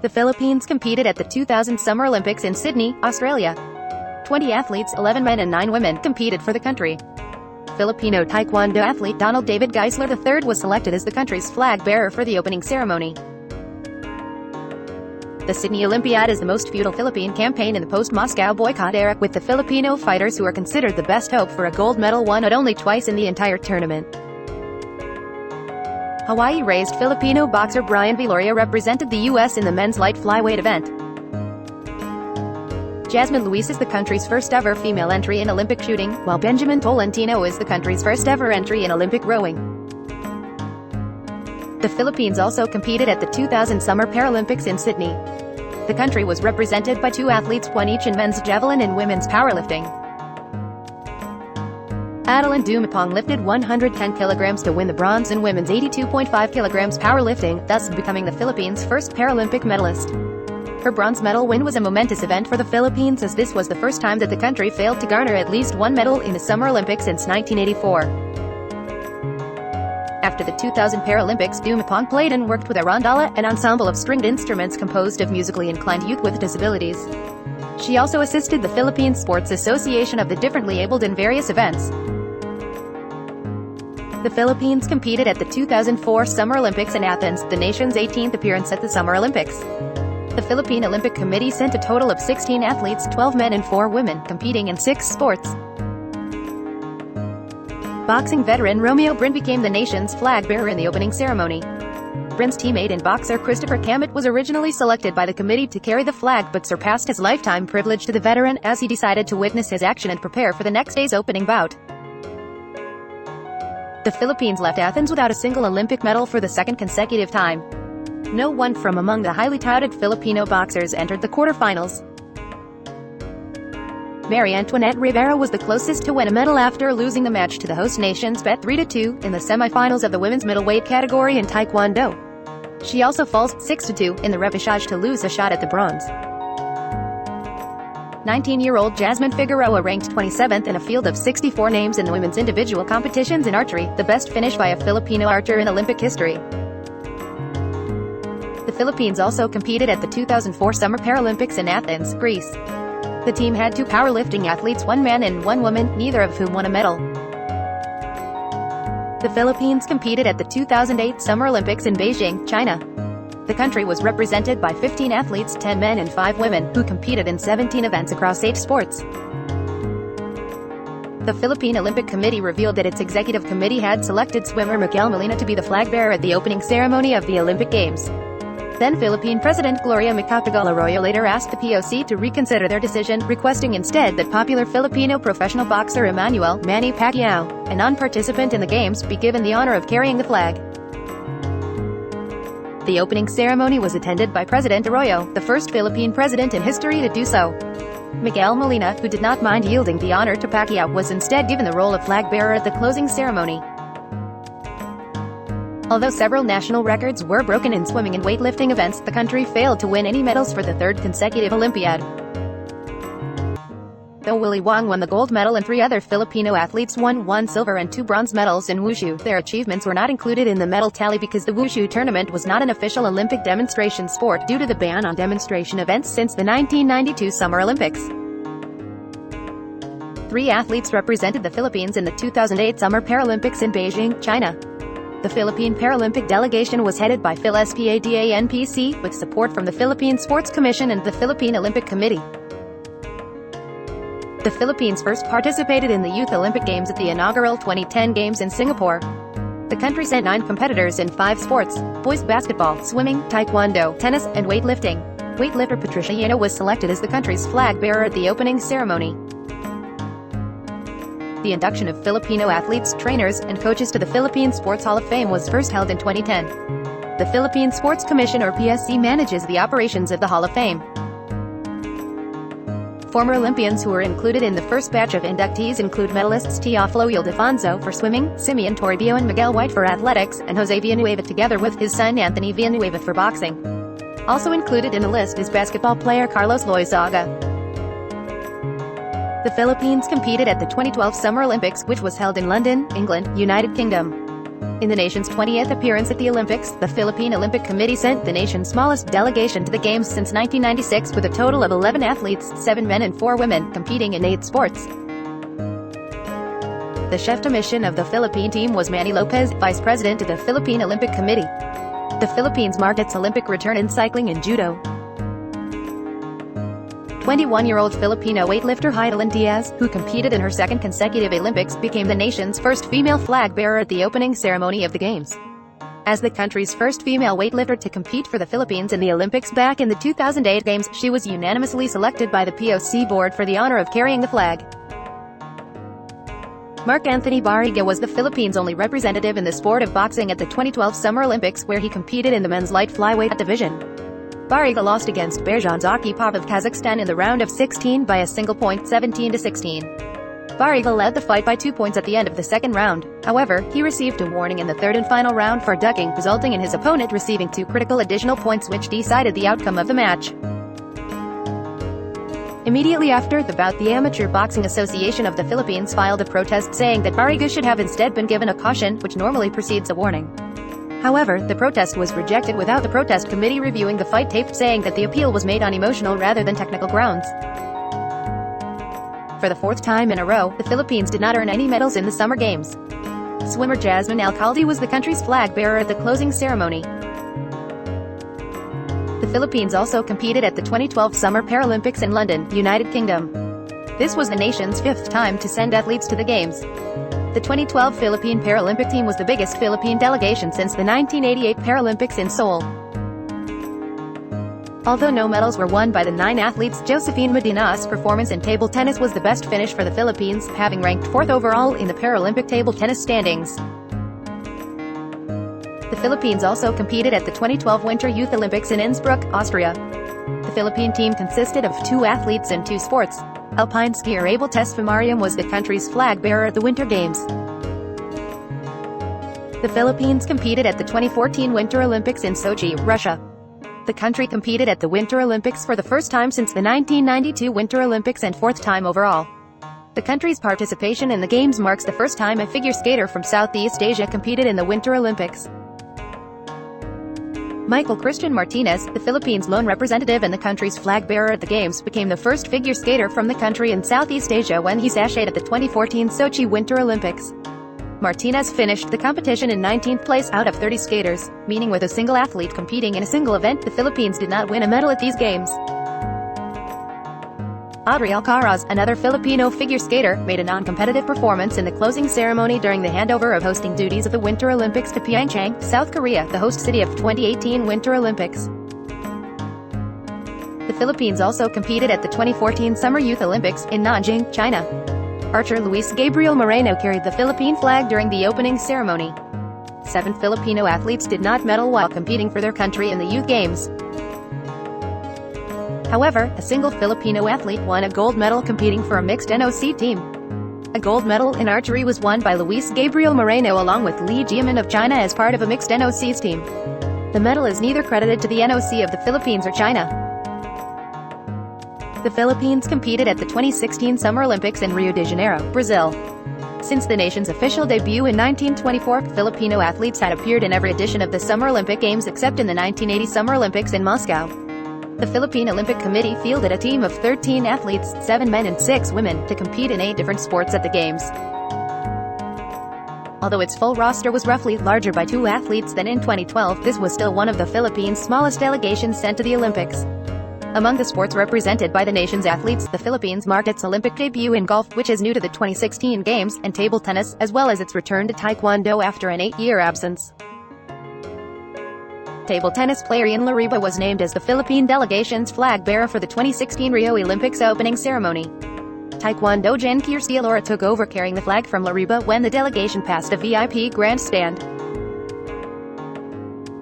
The Philippines competed at the 2000 Summer Olympics in Sydney, Australia. 20 athletes, 11 men and 9 women, competed for the country. Filipino Taekwondo athlete Donald David Geisler III was selected as the country's flag bearer for the opening ceremony. The Sydney Olympiad is the most feudal Philippine campaign in the post-Moscow boycott era, with the Filipino fighters who are considered the best hope for a gold medal won it only twice in the entire tournament. Hawaii-raised Filipino boxer Brian Viloria represented the U.S. in the men's light flyweight event. Jasmine Luis is the country's first-ever female entry in Olympic shooting, while Benjamin Tolentino is the country's first-ever entry in Olympic rowing. The Philippines also competed at the 2000 Summer Paralympics in Sydney. The country was represented by 2 athletes, one each in men's javelin and women's powerlifting. Adeline Dumapong lifted 110 kilograms to win the bronze in women's 82.5 kilograms powerlifting, thus becoming the Philippines' first Paralympic medalist. Her bronze medal win was a momentous event for the Philippines, as this was the first time that the country failed to garner at least one medal in the Summer Olympics since 1984. After the 2000 Paralympics, Dumapong played and worked with a rondalla, an ensemble of stringed instruments composed of musically inclined youth with disabilities. She also assisted the Philippine Sports Association of the differently abled in various events. The Philippines competed at the 2004 Summer Olympics in Athens, the nation's 18th appearance at the Summer Olympics. The Philippine Olympic Committee sent a total of 16 athletes, 12 men and 4 women, competing in 6 sports. Boxing veteran Romeo Brin became the nation's flag bearer in the opening ceremony. Brin's teammate and boxer Christopher Cammett was originally selected by the committee to carry the flag but surpassed his lifetime privilege to the veteran, as he decided to witness his action and prepare for the next day's opening bout. The Philippines left Athens without a single Olympic medal for the second consecutive time. No one from among the highly touted Filipino boxers entered the quarterfinals. Mary Antoinette Rivera was the closest to win a medal after losing the match to the host nation's bet 3-2 in the semifinals of the women's middleweight category in Taekwondo. She also falls 6-2 in the repechage to lose a shot at the bronze. 19-year-old Jasmine Figueroa ranked 27th in a field of 64 names in the women's individual competitions in archery, the best finish by a Filipino archer in Olympic history. The Philippines also competed at the 2004 Summer Paralympics in Athens, Greece. The team had 2 powerlifting athletes, 1 man and 1 woman, neither of whom won a medal. The Philippines competed at the 2008 Summer Olympics in Beijing, China. The country was represented by 15 athletes, 10 men and 5 women, who competed in 17 events across 8 sports. The Philippine Olympic Committee revealed that its executive committee had selected swimmer Miguel Molina to be the flag bearer at the opening ceremony of the Olympic Games. Then Philippine President Gloria Macapagal Arroyo later asked the POC to reconsider their decision, requesting instead that popular Filipino professional boxer Emmanuel "Manny" Pacquiao, a non-participant in the Games, be given the honor of carrying the flag. The opening ceremony was attended by President Arroyo, the first Philippine president in history to do so. Miguel Molina, who did not mind yielding the honor to Pacquiao, was instead given the role of flag bearer at the closing ceremony. Although several national records were broken in swimming and weightlifting events, the country failed to win any medals for the 3rd consecutive Olympiad. Though Willie Wong won the gold medal and 3 other Filipino athletes won 1 silver and 2 bronze medals in wushu, their achievements were not included in the medal tally because the wushu tournament was not an official Olympic demonstration sport due to the ban on demonstration events since the 1992 Summer Olympics. 3 athletes represented the Philippines in the 2008 Summer Paralympics in Beijing, China. The Philippine Paralympic delegation was headed by Phil Spadnpc, with support from the Philippine Sports Commission and the Philippine Olympic Committee. The Philippines first participated in the Youth Olympic Games at the inaugural 2010 Games in Singapore. The country sent 9 competitors in 5 sports: boys basketball, swimming, taekwondo, tennis, and weightlifting. Weightlifter Patricia Yano was selected as the country's flag bearer at the opening ceremony. The induction of Filipino athletes, trainers, and coaches to the Philippine Sports Hall of Fame was first held in 2010. The Philippine Sports Commission or PSC manages the operations of the Hall of Fame. Former Olympians who were included in the first batch of inductees include medalists Teofilo Ildefonso for swimming, Simeon Toribio and Miguel White for athletics, and Jose Villanueva together with his son Anthony Villanueva for boxing. Also included in the list is basketball player Carlos Loizaga. The Philippines competed at the 2012 Summer Olympics, which was held in London, England, United Kingdom. In the nation's 20th appearance at the Olympics, the Philippine Olympic Committee sent the nation's smallest delegation to the Games since 1996 with a total of 11 athletes, 7 men and 4 women, competing in 8 sports. The chef de mission of the Philippine team was Manny Lopez, vice president of the Philippine Olympic Committee. The Philippines marked its Olympic return in cycling and judo. 21-year-old Filipino weightlifter Heidelin Diaz, who competed in her second consecutive Olympics, became the nation's first female flag bearer at the opening ceremony of the Games. As the country's first female weightlifter to compete for the Philippines in the Olympics back in the 2008 Games, she was unanimously selected by the POC board for the honor of carrying the flag. Mark Anthony Barriga was the Philippines' only representative in the sport of boxing at the 2012 Summer Olympics, where he competed in the men's light flyweight division. Barriga lost against Berzhan Zakipov of Kazakhstan in the round of 16 by a single point, 17-16. Barriga led the fight by 2 points at the end of the second round. However, he received a warning in the third and final round for ducking, resulting in his opponent receiving 2 critical additional points which decided the outcome of the match. Immediately after the bout, the Amateur Boxing Association of the Philippines filed a protest saying that Barriga should have instead been given a caution, which normally precedes a warning. However, the protest was rejected without the protest committee reviewing the fight tape, saying that the appeal was made on emotional rather than technical grounds. For the 4th time in a row, the Philippines did not earn any medals in the Summer Games. Swimmer Jasmine Alcalde was the country's flag bearer at the closing ceremony. The Philippines also competed at the 2012 Summer Paralympics in London, United Kingdom. This was the nation's 5th time to send athletes to the Games. The 2012 Philippine Paralympic team was the biggest Philippine delegation since the 1988 Paralympics in Seoul. Although no medals were won by the 9 athletes, Josephine Medina's performance in table tennis was the best finish for the Philippines, having ranked 4th overall in the Paralympic table tennis standings. The Philippines also competed at the 2012 Winter Youth Olympics in Innsbruck, Austria. The Philippine team consisted of 2 athletes in 2 sports. Alpine skier Abel Tesfamariam was the country's flag bearer at the Winter Games. The Philippines competed at the 2014 Winter Olympics in Sochi, Russia. The country competed at the Winter Olympics for the first time since the 1992 Winter Olympics and 4th time overall. The country's participation in the Games marks the first time a figure skater from Southeast Asia competed in the Winter Olympics. Michael Christian Martinez, the Philippines' lone representative and the country's flag bearer at the Games, became the first figure skater from the country in Southeast Asia when he sashayed at the 2014 Sochi Winter Olympics. Martinez finished the competition in 19th place out of 30 skaters, meaning with a single athlete competing in a single event, the Philippines did not win a medal at these Games. Audrey Alcaraz, another Filipino figure skater, made a non-competitive performance in the closing ceremony during the handover of hosting duties of the Winter Olympics to Pyeongchang, South Korea, the host city of 2018 Winter Olympics. The Philippines also competed at the 2014 Summer Youth Olympics in Nanjing, China. Archer Luis Gabriel Moreno carried the Philippine flag during the opening ceremony. 7 Filipino athletes did not medal while competing for their country in the Youth Games. However, a single Filipino athlete won a gold medal competing for a mixed NOC team. A gold medal in archery was won by Luis Gabriel Moreno along with Li Jiamin of China as part of a mixed NOC's team. The medal is neither credited to the NOC of the Philippines or China. The Philippines competed at the 2016 Summer Olympics in Rio de Janeiro, Brazil. Since the nation's official debut in 1924, Filipino athletes had appeared in every edition of the Summer Olympic Games except in the 1980 Summer Olympics in Moscow. The Philippine Olympic Committee fielded a team of 13 athletes, 7 men and 6 women, to compete in 8 different sports at the Games. Although its full roster was roughly larger by 2 athletes than in 2012, this was still one of the Philippines' smallest delegations sent to the Olympics. Among the sports represented by the nation's athletes, the Philippines marked its Olympic debut in golf, which is new to the 2016 Games, and table tennis, as well as its return to Taekwondo after an 8-year absence. Table tennis player Ian Lariba was named as the Philippine delegation's flag bearer for the 2016 Rio Olympics opening ceremony. Taekwondo Jen Kirstialora took over carrying the flag from Lariba when the delegation passed a VIP grandstand.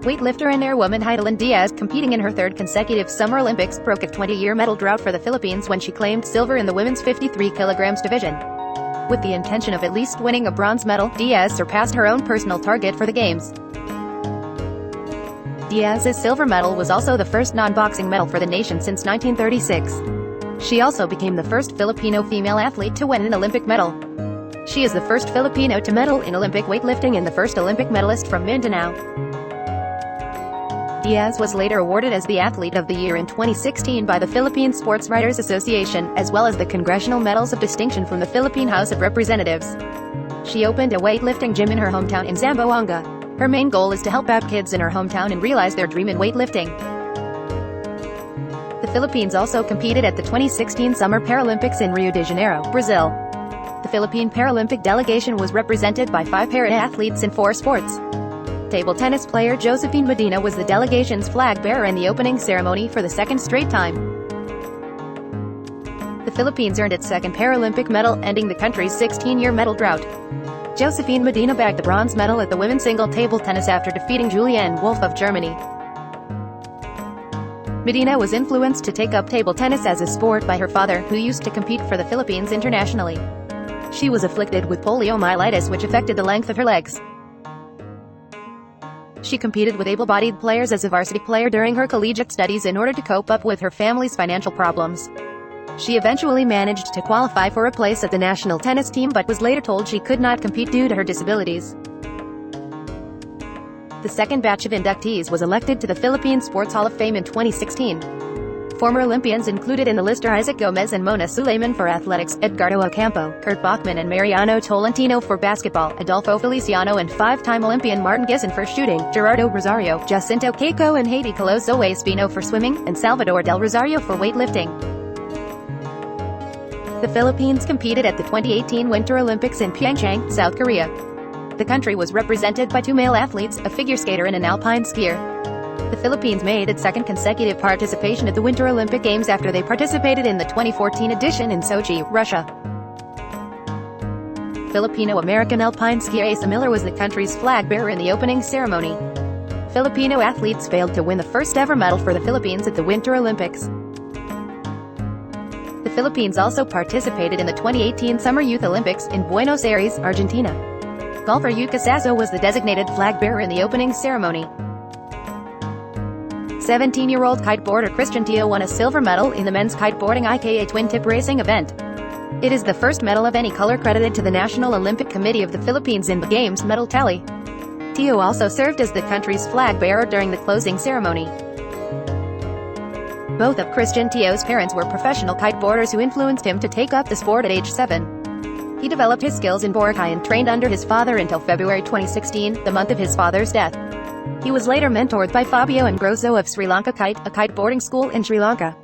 Weightlifter and airwoman Heidelin Diaz, competing in her 3rd consecutive Summer Olympics, broke a 20-year medal drought for the Philippines when she claimed silver in the women's 53 kg division. With the intention of at least winning a bronze medal, Diaz surpassed her own personal target for the Games. Diaz's silver medal was also the first non-boxing medal for the nation since 1936. She also became the first Filipino female athlete to win an Olympic medal. She is the first Filipino to medal in Olympic weightlifting and the first Olympic medalist from Mindanao. Diaz was later awarded as the Athlete of the Year in 2016 by the Philippine Sports Writers Association, as well as the Congressional Medals of Distinction from the Philippine House of Representatives. She opened a weightlifting gym in her hometown in Zamboanga. Her main goal is to help out kids in her hometown and realize their dream in weightlifting. The Philippines also competed at the 2016 Summer Paralympics in Rio de Janeiro, Brazil. The Philippine Paralympic delegation was represented by 5 para-athletes in 4 sports. Table tennis player Josephine Medina was the delegation's flag bearer in the opening ceremony for the second straight time. The Philippines earned its second Paralympic medal, ending the country's 16-year medal drought. Josephine Medina bagged the bronze medal at the women's single table tennis after defeating Julianne Wolf of Germany. Medina was influenced to take up table tennis as a sport by her father, who used to compete for the Philippines internationally. She was afflicted with poliomyelitis, which affected the length of her legs. She competed with able-bodied players as a varsity player during her collegiate studies in order to cope up with her family's financial problems. She eventually managed to qualify for a place at the national tennis team but was later told she could not compete due to her disabilities. The second batch of inductees was elected to the Philippine Sports Hall of Fame in 2016. Former Olympians included in the list are Isaac Gomez and Mona Suleiman for athletics, Edgardo Ocampo, Kurt Bachman and Mariano Tolentino for basketball, Adolfo Feliciano and 5-time Olympian Martin Gisson for shooting, Gerardo Rosario, Jacinto Keiko and Haiti Coloso Espino for swimming, and Salvador Del Rosario for weightlifting. The Philippines competed at the 2018 Winter Olympics in Pyeongchang, South Korea. The country was represented by 2 male athletes, a figure skater and an alpine skier. The Philippines made its second consecutive participation at the Winter Olympic Games after they participated in the 2014 edition in Sochi, Russia. Filipino-American alpine skier Asa Miller was the country's flag bearer in the opening ceremony. Filipino athletes failed to win the first ever medal for the Philippines at the Winter Olympics. The Philippines also participated in the 2018 Summer Youth Olympics in Buenos Aires, Argentina. Golfer Yuka Sasso was the designated flag bearer in the opening ceremony. 17-year-old kiteboarder Christian Teo won a silver medal in the men's kiteboarding IKA twin-tip racing event. It is the first medal of any color credited to the National Olympic Committee of the Philippines in the Games medal tally. Teo also served as the country's flag bearer during the closing ceremony. Both of Christian Teo's parents were professional kiteboarders who influenced him to take up the sport at age 7. He developed his skills in Boracay and trained under his father until February 2016, the month of his father's death. He was later mentored by Fabio Engrosso of Sri Lanka Kite, a kiteboarding school in Sri Lanka.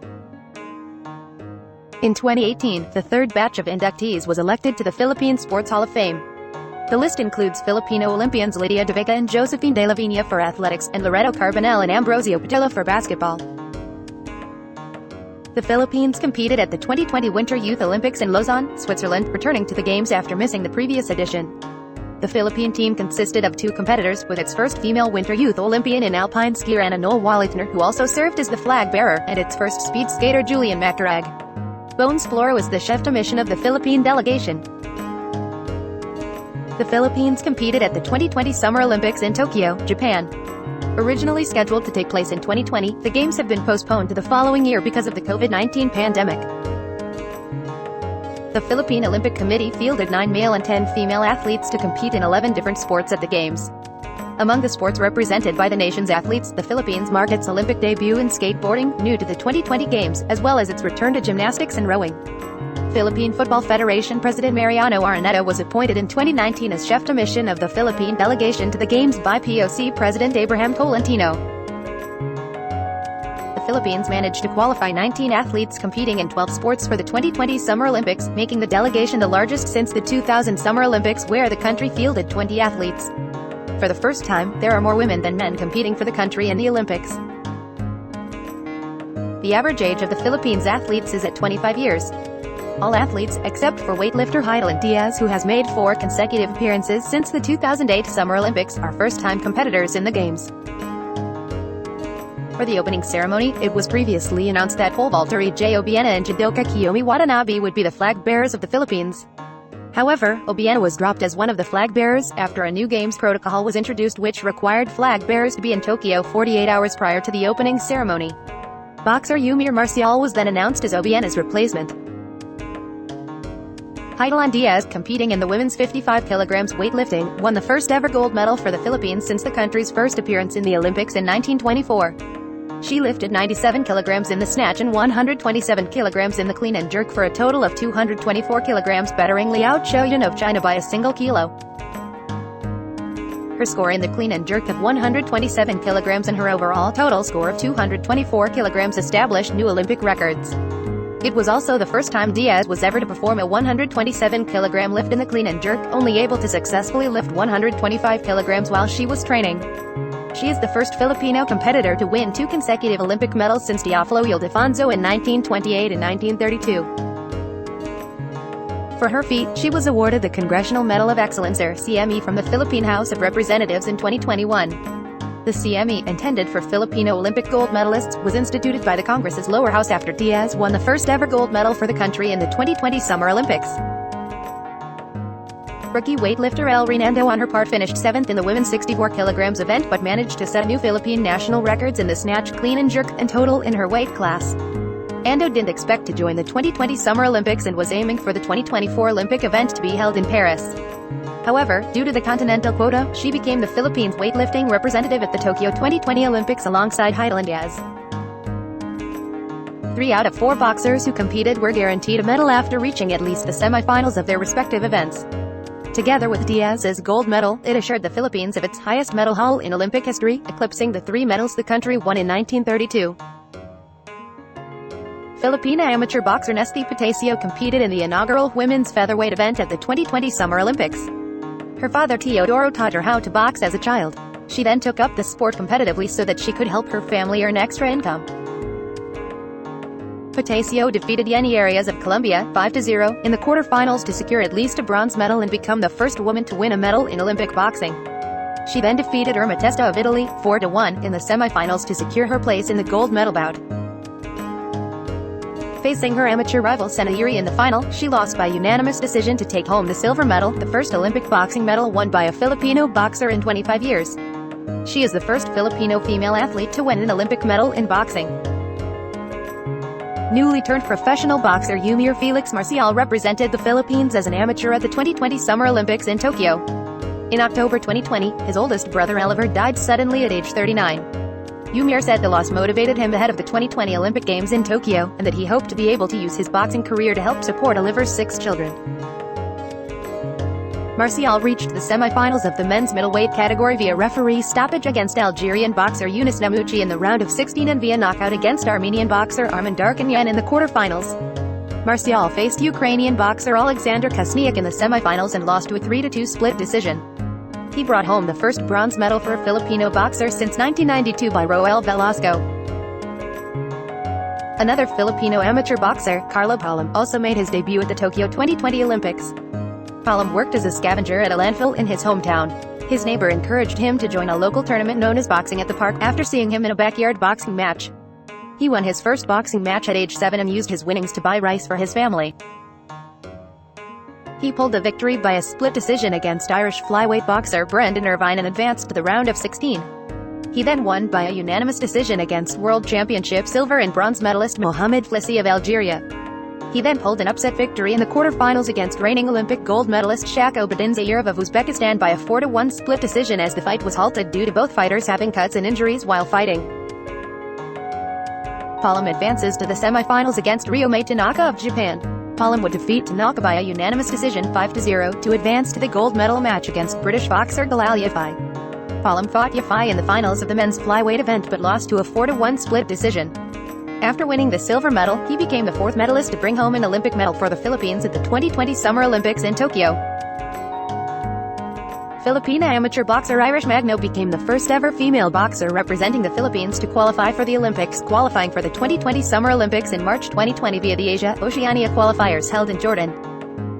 In 2018, the third batch of inductees was elected to the Philippine Sports Hall of Fame. The list includes Filipino Olympians Lydia De Vega and Josephine De La Viña for athletics, and Loreto Carbonell and Ambrosio Padilla for basketball. The Philippines competed at the 2020 Winter Youth Olympics in Lausanne, Switzerland, returning to the Games after missing the previous edition. The Philippine team consisted of 2 competitors, with its first female Winter Youth Olympian in alpine skier Anna Noel Walitner, who also served as the flag bearer, and its first speed skater Julian Macdarag. Bones Flora was the chef de mission of the Philippine delegation. The Philippines competed at the 2020 Summer Olympics in Tokyo, Japan. Originally scheduled to take place in 2020, the Games have been postponed to the following year because of the COVID-19 pandemic. The Philippine Olympic Committee fielded 9 male and 10 female athletes to compete in 11 different sports at the Games. Among the sports represented by the nation's athletes, the Philippines marked its Olympic debut in skateboarding, new to the 2020 Games, as well as its return to gymnastics and rowing. Philippine Football Federation President Mariano Araneta was appointed in 2019 as chef de mission of the Philippine delegation to the Games by POC President Abraham Tolentino. The Philippines managed to qualify 19 athletes competing in 12 sports for the 2020 Summer Olympics, making the delegation the largest since the 2000 Summer Olympics, where the country fielded 20 athletes. For the first time, there are more women than men competing for the country in the Olympics. The average age of the Philippines athletes is at 25 years. All athletes, except for weightlifter Heidelin Diaz, who has made 4 consecutive appearances since the 2008 Summer Olympics, are first-time competitors in the Games. For the opening ceremony, it was previously announced that pole vaulter E.J. Obiena and judoka Kiyomi Watanabe would be the flag bearers of the Philippines. However, Obiena was dropped as one of the flag bearers after a new Games protocol was introduced which required flag bearers to be in Tokyo 48 hours prior to the opening ceremony. Boxer Yumir Marcial was then announced as Obiena's replacement. Heidelon Diaz, competing in the women's 55 kilograms weightlifting, won the first ever gold medal for the Philippines since the country's first appearance in the Olympics in 1924. She lifted 97 kilograms in the snatch and 127 kilograms in the clean and jerk for a total of 224 kilograms, bettering Liao Qiuyun of China by a single kilo. Her score in the clean and jerk of 127 kilograms and her overall total score of 224 kilograms established new Olympic records. It was also the first time Diaz was ever to perform a 127 kilogram lift in the clean and jerk, only able to successfully lift 125 kilograms while she was training. She is the first Filipino competitor to win 2 consecutive Olympic medals since Teofilo Ildefonso in 1928 and 1932. For her feat, she was awarded the Congressional Medal of Excellence or CME from the Philippine House of Representatives in 2021. The CME, intended for Filipino Olympic gold medalists, was instituted by the Congress's lower house after Diaz won the first ever gold medal for the country in the 2020 Summer Olympics. Rookie weightlifter El Renando on her part finished 7th in the women's 64 kilograms event but managed to set new Philippine national records in the snatch, clean and jerk, and total in her weight class. Ando didn't expect to join the 2020 Summer Olympics and was aiming for the 2024 Olympic event to be held in Paris. However, due to the continental quota, she became the Philippines weightlifting representative at the Tokyo 2020 Olympics alongside Heidelon Diaz. 3 out of 4 boxers who competed were guaranteed a medal after reaching at least the semifinals of their respective events. Together with Diaz's gold medal, it assured the Philippines of its highest medal haul in Olympic history, eclipsing the 3 medals the country won in 1932. Filipina amateur boxer Nesty Patasio competed in the inaugural women's featherweight event at the 2020 Summer Olympics. Her father Teodoro taught her how to box as a child. She then took up the sport competitively so that she could help her family earn extra income. Patasio defeated Yenny Arias of Colombia 5-0 in the quarterfinals to secure at least a bronze medal and become the first woman to win a medal in Olympic boxing. She then defeated Irma Testa of Italy 4-1 in the semifinals to secure her place in the gold medal bout. Facing her amateur rival Senayuri in the final, she lost by unanimous decision to take home the silver medal, the first Olympic boxing medal won by a Filipino boxer in 25 years. She is the first Filipino female athlete to win an Olympic medal in boxing. Newly turned professional boxer Yumir Felix Marcial represented the Philippines as an amateur at the 2020 Summer Olympics in Tokyo. In October 2020, his oldest brother Oliver died suddenly at age 39. Yumir said the loss motivated him ahead of the 2020 Olympic Games in Tokyo, and that he hoped to be able to use his boxing career to help support Oliver's 6 children. Marcial reached the semifinals of the men's middleweight category via referee stoppage against Algerian boxer Younis Namouchi in the round of 16 and via knockout against Armenian boxer Arman Darkanyan in the quarterfinals. Marcial faced Ukrainian boxer Alexander Kusniak in the semifinals and lost to a 3-2 split decision. He brought home the first bronze medal for a Filipino boxer since 1992 by Roel Velasco. Another Filipino amateur boxer, Carlo Palom, also made his debut at the Tokyo 2020 Olympics. Palom worked as a scavenger at a landfill in his hometown. His neighbor encouraged him to join a local tournament known as Boxing at the Park after seeing him in a backyard boxing match. He won his first boxing match at age 7 and used his winnings to buy rice for his family. He pulled the victory by a split decision against Irish flyweight boxer Brendan Irvine and advanced to the round of 16. He then won by a unanimous decision against World Championship silver and bronze medalist Mohamed Flissi of Algeria. He then pulled an upset victory in the quarterfinals against reigning Olympic gold medalist Shak Obadinzayirov of Uzbekistan by a 4-1 split decision as the fight was halted due to both fighters having cuts and injuries while fighting. Palom advances to the semifinals against Ryomei Tanaka of Japan. Palom would defeat Tanaka by a unanimous decision 5-0 to advance to the gold medal match against British boxer Galal Yafai. Palom fought Yafai in the finals of the men's flyweight event but lost to a 4-1 split decision. After winning the silver medal, he became the 4th medalist to bring home an Olympic medal for the Philippines at the 2020 Summer Olympics in Tokyo. Filipina amateur boxer Irish Magno became the first ever female boxer representing the Philippines to qualify for the Olympics, qualifying for the 2020 Summer Olympics in March 2020 via the Asia-Oceania qualifiers held in Jordan.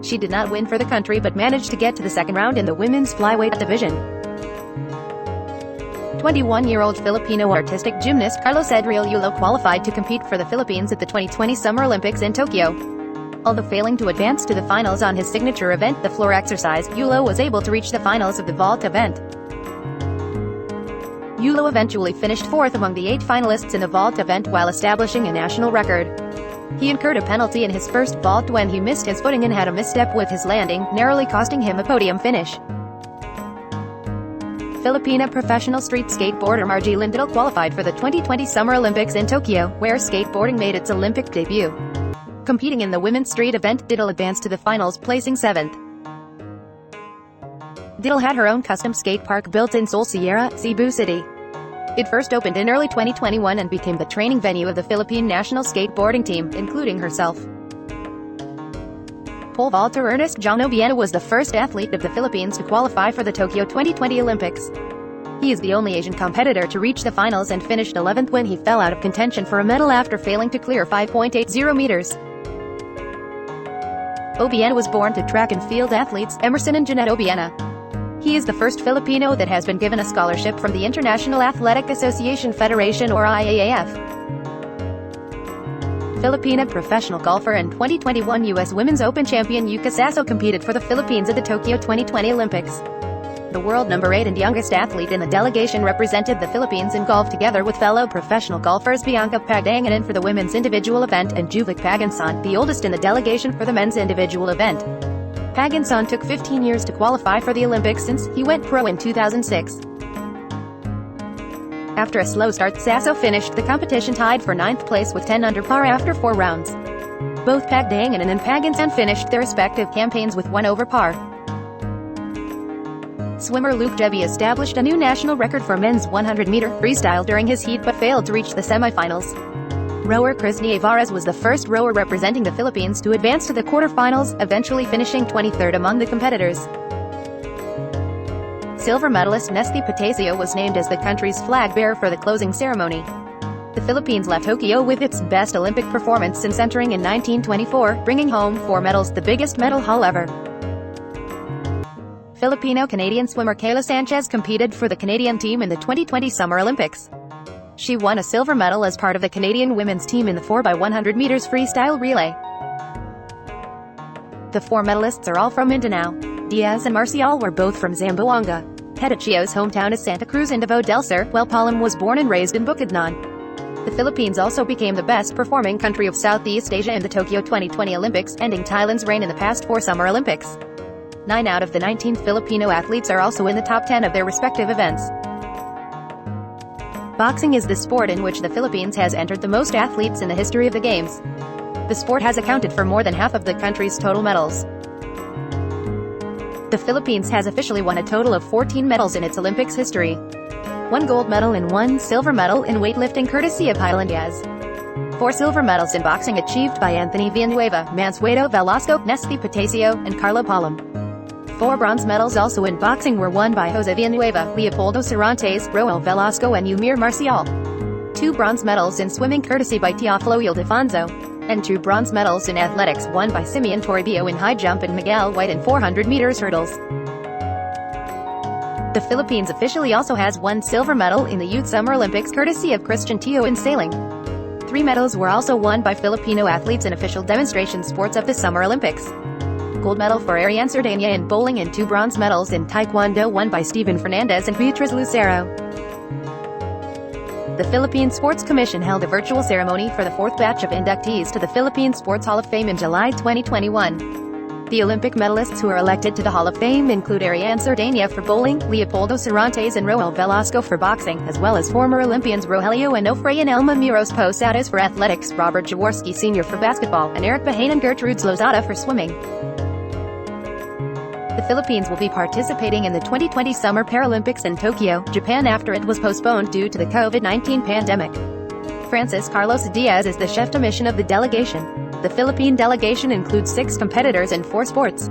She did not win for the country but managed to get to the second round in the women's flyweight division. 21-year-old Filipino artistic gymnast Carlos Edriel Yulo qualified to compete for the Philippines at the 2020 Summer Olympics in Tokyo. Although failing to advance to the finals on his signature event, the floor exercise, Yulo was able to reach the finals of the vault event. Yulo eventually finished 4th among the 8 finalists in the vault event while establishing a national record. He incurred a penalty in his first vault when he missed his footing and had a misstep with his landing, narrowly costing him a podium finish. Filipina professional street skateboarder Margie Lindell qualified for the 2020 Summer Olympics in Tokyo, where skateboarding made its Olympic debut. Competing in the women's street event, Diddle advanced to the finals, placing 7th. Diddle had her own custom skate park built in Sol Sierra, Cebu City. It first opened in early 2021 and became the training venue of the Philippine national skateboarding team, including herself. Pole vaulter Ernest Jong Obiena was the first athlete of the Philippines to qualify for the Tokyo 2020 Olympics. He is the only Asian competitor to reach the finals and finished 11th when he fell out of contention for a medal after failing to clear 5.80 meters. Obiena was born to track and field athletes Emerson and Jeanette Obiena. He is the first Filipino that has been given a scholarship from the International Athletic Association Federation or IAAF. Filipina professional golfer and 2021 U.S. Women's Open champion Yuka Sasso competed for the Philippines at the Tokyo 2020 Olympics. The world number 8 and youngest athlete in the delegation represented the Philippines in golf together with fellow professional golfers Bianca Pagdanganan for the women's individual event and Juvic Paganson, the oldest in the delegation for the men's individual event. Paganson took 15 years to qualify for the Olympics since he went pro in 2006. After a slow start, Sasso finished the competition tied for 9th place with 10 under par after 4 rounds. Both Pagdanganan and Paganson finished their respective campaigns with 1 over par. Swimmer Luke Debbie established a new national record for men's 100-meter freestyle during his heat but failed to reach the semifinals. Rower Chris Nievarez was the first rower representing the Philippines to advance to the quarterfinals, eventually finishing 23rd among the competitors. Silver medalist Nesty Patasio was named as the country's flag bearer for the closing ceremony. The Philippines left Tokyo with its best Olympic performance since entering in 1924, bringing home 4 medals, the biggest medal haul ever. Filipino-Canadian swimmer Kayla Sanchez competed for the Canadian team in the 2020 Summer Olympics. She won a silver medal as part of the Canadian women's team in the 4x100 meters freestyle relay. The 4 medalists are all from Mindanao. Diaz and Marcial were both from Zamboanga. Pedicchio's hometown is Santa Cruz in Davao del Sur, while Palam was born and raised in Bukidnon. The Philippines also became the best performing country of Southeast Asia in the Tokyo 2020 Olympics, ending Thailand's reign in the past 4 Summer Olympics. 9 out of the 19 Filipino athletes are also in the top 10 of their respective events. Boxing is the sport in which the Philippines has entered the most athletes in the history of the Games. The sport has accounted for more than half of the country's total medals. The Philippines has officially won a total of 14 medals in its Olympics history. 1 gold medal and 1 silver medal in weightlifting courtesy of Highland Diaz. 4 silver medals in boxing achieved by Anthony Villanueva, Mansueto Velasco, Nesty Patasio, and Carlo Palam. 4 bronze medals also in boxing were won by Jose Villanueva, Leopoldo Cervantes, Roel Velasco and Eumir Marcial. 2 bronze medals in swimming courtesy by Teofilo Ildefonso. And 2 bronze medals in athletics won by Simeon Toribio in high jump and Miguel White in 400 meters hurdles. The Philippines officially also has 1 silver medal in the Youth Summer Olympics courtesy of Christian Teo in sailing. 3 medals were also won by Filipino athletes in official demonstration sports of the Summer Olympics. Gold medal for Ariane Sardania in bowling and 2 bronze medals in taekwondo won by Steven Fernandez and Beatriz Lucero. The Philippine Sports Commission held a virtual ceremony for the 4th batch of inductees to the Philippine Sports Hall of Fame in July 2021. The Olympic medalists who are elected to the Hall of Fame include Ariane Sardania for bowling, Leopoldo Cervantes and Roel Velasco for boxing, as well as former Olympians Rogelio Onofre and Elma Miros Posadas for athletics, Robert Jaworski Sr. for basketball, and Eric Bahane and Gertrude Lozada for swimming. The Philippines will be participating in the 2020 Summer Paralympics in Tokyo, Japan after it was postponed due to the COVID-19 pandemic. Francis Carlos Diaz is the chef de mission of the delegation. The Philippine delegation includes 6 competitors in 4 sports.